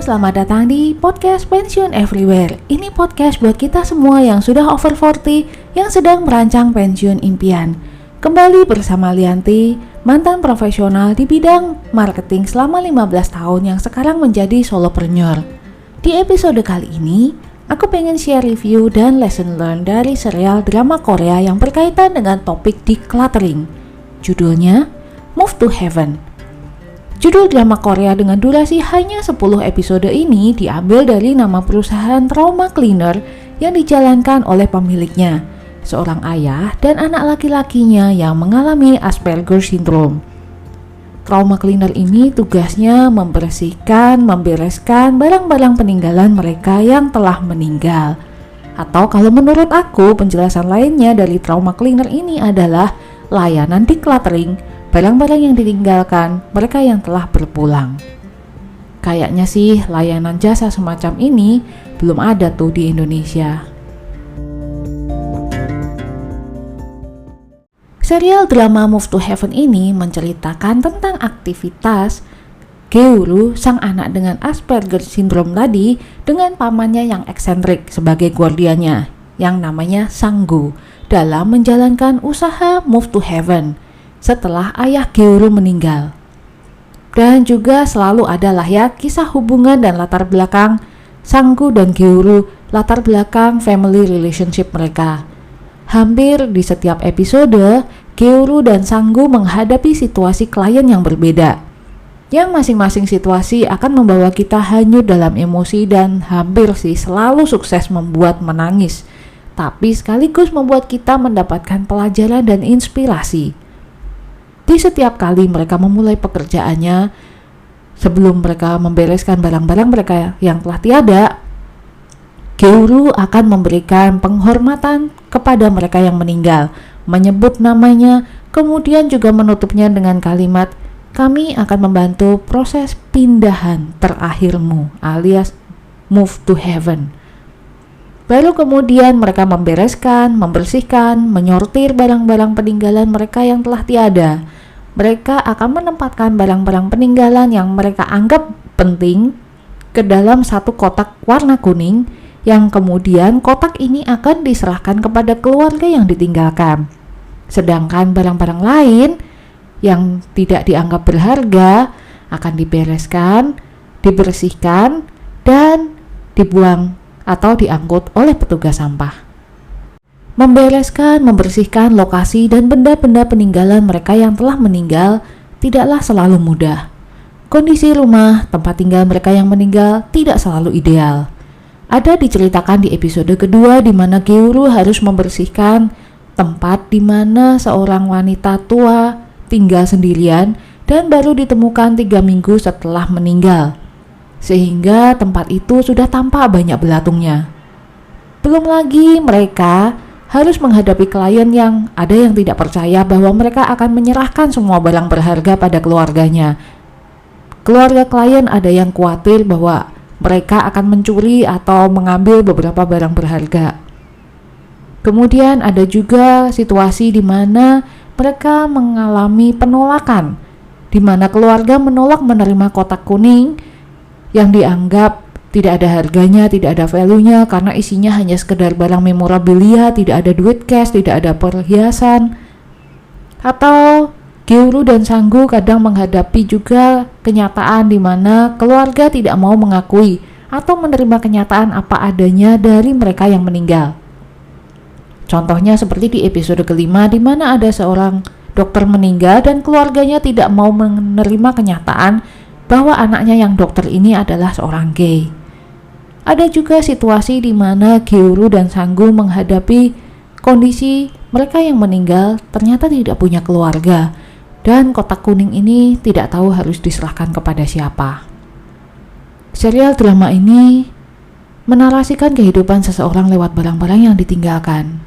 selamat datang di podcast Pensiun Everywhere. Ini podcast buat kita semua yang sudah over 40, yang sedang merancang pensiun impian. Kembali bersama Lianti, mantan profesional di bidang marketing selama 15 tahun yang sekarang menjadi solopreneur. Di episode kali ini, aku pengen share review dan lesson learn dari serial drama Korea yang berkaitan dengan topik decluttering. Judulnya Move to Heaven. Judul drama Korea dengan durasi hanya 10 episode ini diambil dari nama perusahaan trauma cleaner yang dijalankan oleh pemiliknya, seorang ayah dan anak laki-lakinya yang mengalami Asperger syndrome. Trauma cleaner ini tugasnya membersihkan, membereskan barang-barang peninggalan mereka yang telah meninggal. Atau kalau menurut aku, penjelasan lainnya dari trauma cleaner ini adalah layanan decluttering barang-barang yang ditinggalkan mereka yang telah berpulang. Kayaknya sih layanan jasa semacam ini belum ada tuh di Indonesia. Serial drama Move to Heaven ini menceritakan tentang aktivitas Gyeoru, sang anak dengan Asperger syndrome tadi, dengan pamannya yang eksentrik sebagai guardiannya, yang namanya Sang-gu, dalam menjalankan usaha Move to Heaven setelah ayah Gyeoru meninggal. Dan juga selalu adalah ya kisah hubungan dan latar belakang Sang-gu dan Gyeoru, latar belakang family relationship mereka. Hampir di setiap episode, Gyeoru dan Sang-gu menghadapi situasi klien yang berbeda, yang masing-masing situasi akan membawa kita hanyut dalam emosi dan hampir sih selalu sukses membuat menangis, tapi sekaligus membuat kita mendapatkan pelajaran dan inspirasi. Di setiap kali mereka memulai pekerjaannya, sebelum mereka membereskan barang-barang mereka yang telah tiada, Gyeoru akan memberikan penghormatan kepada mereka yang meninggal, menyebut namanya, kemudian juga menutupnya dengan kalimat, "Kami akan membantu proses pindahan terakhirmu," alias move to heaven. Baru kemudian mereka membereskan, membersihkan, menyortir barang-barang peninggalan mereka yang telah tiada. Mereka akan menempatkan barang-barang peninggalan yang mereka anggap penting ke dalam satu kotak warna kuning, yang kemudian kotak ini akan diserahkan kepada keluarga yang ditinggalkan. Sedangkan barang-barang lain yang tidak dianggap berharga akan dibereskan, dibersihkan, dan dibuang atau diangkut oleh petugas sampah. Membereskan, membersihkan lokasi dan benda-benda peninggalan mereka yang telah meninggal tidaklah selalu mudah. Kondisi rumah, tempat tinggal mereka yang meninggal tidak selalu ideal. Ada diceritakan di episode kedua di mana Gyeoru harus membersihkan tempat di mana seorang wanita tua tinggal sendirian dan baru ditemukan 3 minggu setelah meninggal, sehingga tempat itu sudah tampak banyak belatungnya. Belum lagi mereka harus menghadapi klien yang ada yang tidak percaya bahwa mereka akan menyerahkan semua barang berharga pada keluarganya. Keluarga klien ada yang khawatir bahwa mereka akan mencuri atau mengambil beberapa barang berharga. Kemudian ada juga situasi di mana mereka mengalami penolakan, di mana keluarga menolak menerima kotak kuning yang dianggap tidak ada harganya, tidak ada value-nya karena isinya hanya sekedar barang memorabilia, tidak ada duit cash, tidak ada perhiasan. Atau Gyeoru dan Sang-gu kadang menghadapi juga kenyataan di mana keluarga tidak mau mengakui atau menerima kenyataan apa adanya dari mereka yang meninggal. Contohnya seperti di episode kelima di mana ada seorang dokter meninggal dan keluarganya tidak mau menerima kenyataan bahwa anaknya yang dokter ini adalah seorang gay. Ada juga situasi di mana Gyeoru dan Sang-gu menghadapi kondisi mereka yang meninggal ternyata tidak punya keluarga dan kotak kuning ini tidak tahu harus diserahkan kepada siapa. Serial drama ini menarasikan kehidupan seseorang lewat barang-barang yang ditinggalkan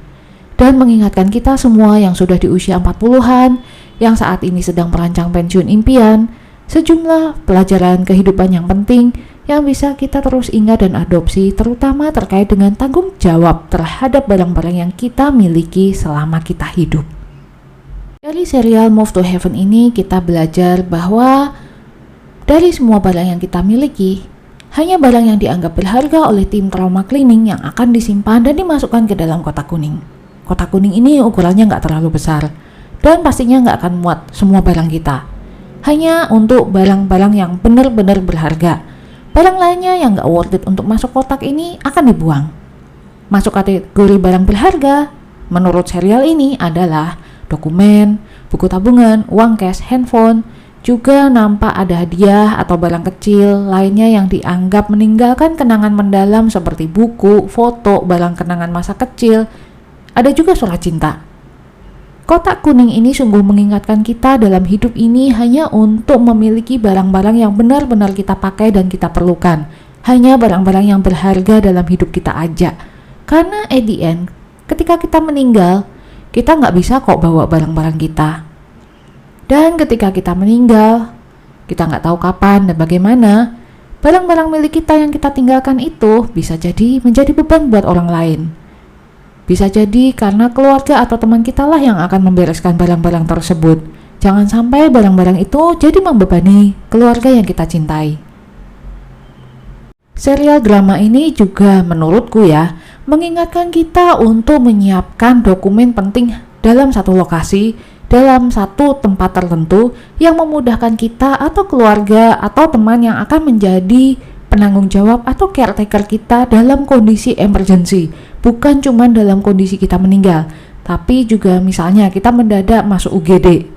dan mengingatkan kita semua yang sudah di usia 40-an yang saat ini sedang merancang pensiun impian, sejumlah pelajaran kehidupan yang penting yang bisa kita terus ingat dan adopsi, terutama terkait dengan tanggung jawab terhadap barang-barang yang kita miliki selama kita hidup. Dari serial Move to Heaven ini kita belajar bahwa dari semua barang yang kita miliki, Hanya barang yang dianggap berharga oleh tim trauma cleaning yang akan disimpan dan dimasukkan ke dalam kotak kuning. Kotak kuning ini ukurannya nggak terlalu besar dan pastinya nggak akan muat semua barang kita. Hanya untuk barang-barang yang benar-benar berharga. Barang lainnya yang nggak worth it untuk masuk kotak ini akan dibuang. Masuk kategori barang berharga menurut serial ini adalah dokumen, buku tabungan, uang cash, handphone. Juga nampak ada hadiah atau barang kecil lainnya yang dianggap meninggalkan kenangan mendalam seperti buku, foto, barang kenangan masa kecil. Ada juga surat cinta. Kotak kuning ini sungguh mengingatkan kita dalam hidup ini hanya untuk memiliki barang-barang yang benar-benar kita pakai dan kita perlukan. Hanya barang-barang yang berharga dalam hidup kita aja. Karena at the end, ketika kita meninggal, kita nggak bisa kok bawa barang-barang kita. Dan ketika kita meninggal, kita nggak tahu kapan dan bagaimana, barang-barang milik kita yang kita tinggalkan itu bisa jadi menjadi beban buat orang lain. Bisa jadi karena keluarga atau teman kita lah yang akan membereskan barang-barang tersebut. Jangan sampai barang-barang itu jadi membebani keluarga yang kita cintai. Serial drama ini juga menurutku ya, mengingatkan kita untuk menyiapkan dokumen penting dalam satu lokasi, dalam satu tempat tertentu yang memudahkan kita atau keluarga atau teman yang akan menjadi penanggung jawab atau caretaker kita dalam kondisi emergency. Bukan cuma dalam kondisi kita meninggal, tapi juga misalnya kita mendadak masuk UGD.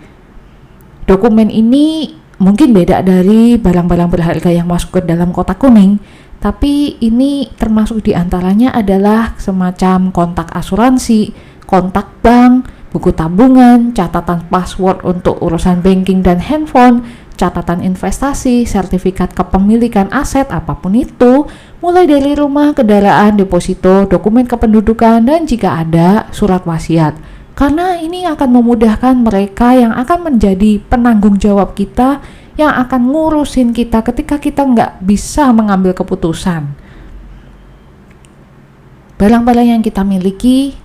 Dokumen ini mungkin beda dari barang-barang berharga yang masuk ke dalam kotak kuning, tapi ini termasuk diantaranya adalah semacam kontak asuransi, kontak bank, buku tabungan, catatan password untuk urusan banking dan handphone, catatan investasi, sertifikat kepemilikan aset apapun itu, mulai dari rumah, kendaraan, deposito, dokumen kependudukan, dan jika ada surat wasiat. Karena ini akan memudahkan mereka yang akan menjadi penanggung jawab kita, yang akan ngurusin kita ketika kita nggak bisa mengambil keputusan. Barang-barang yang kita miliki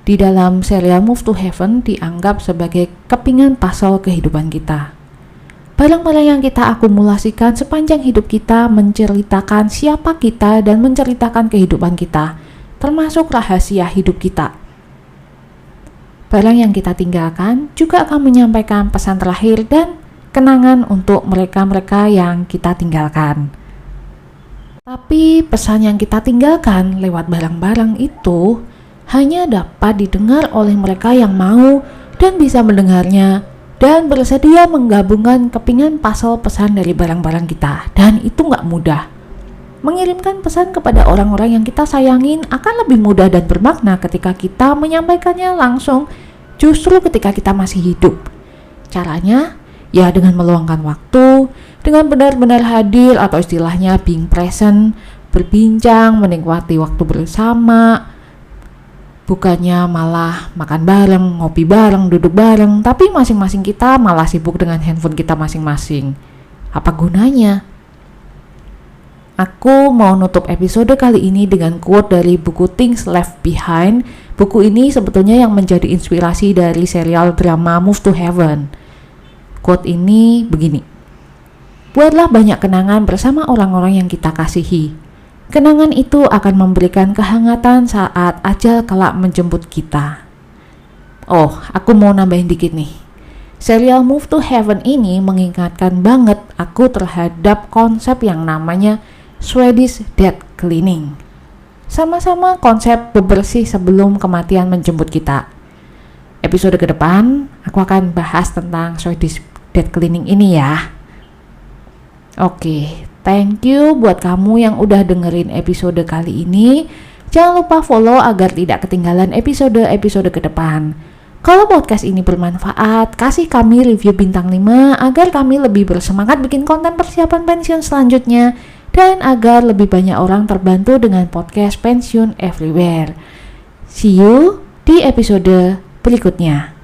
di dalam serial Move to Heaven dianggap sebagai kepingan puzzle kehidupan kita. Barang-barang yang kita akumulasikan sepanjang hidup kita menceritakan siapa kita dan menceritakan kehidupan kita, termasuk rahasia hidup kita. Barang yang kita tinggalkan juga akan menyampaikan pesan terakhir dan kenangan untuk mereka-mereka yang kita tinggalkan. Tapi pesan yang kita tinggalkan lewat barang-barang itu hanya dapat didengar oleh mereka yang mau dan bisa mendengarnya dan bersedia menggabungkan kepingan puzzle pesan dari barang-barang kita. Dan itu nggak mudah. Mengirimkan pesan kepada orang-orang yang kita sayangin akan lebih mudah dan bermakna ketika kita menyampaikannya langsung, justru ketika kita masih hidup. Caranya, ya dengan meluangkan waktu, dengan benar-benar hadir atau istilahnya being present, berbincang, menikmati waktu bersama, bukannya malah makan bareng, ngopi bareng, duduk bareng, tapi masing-masing kita malah sibuk dengan handphone kita masing-masing. Apa gunanya? Aku mau nutup episode kali ini dengan quote dari buku Things Left Behind. Buku ini sebetulnya yang menjadi inspirasi dari serial drama Move to Heaven. Quote ini begini: "Buatlah banyak kenangan bersama orang-orang yang kita kasihi. Kenangan itu akan memberikan kehangatan saat ajal kelak menjemput kita." Oh, aku mau nambahin dikit nih. Serial Move to Heaven ini mengingatkan banget aku terhadap konsep yang namanya Swedish Death Cleaning. Sama-sama konsep bebersih sebelum kematian menjemput kita. Episode ke depan, aku akan bahas tentang Swedish Death Cleaning ini ya. Oke, thank you buat kamu yang udah dengerin episode kali ini. Jangan lupa follow agar tidak ketinggalan episode-episode ke depan. Kalau podcast ini bermanfaat, kasih kami review bintang 5 agar kami lebih bersemangat bikin konten persiapan pensiun selanjutnya dan agar lebih banyak orang terbantu dengan podcast Pensiun Everywhere. See you di episode berikutnya.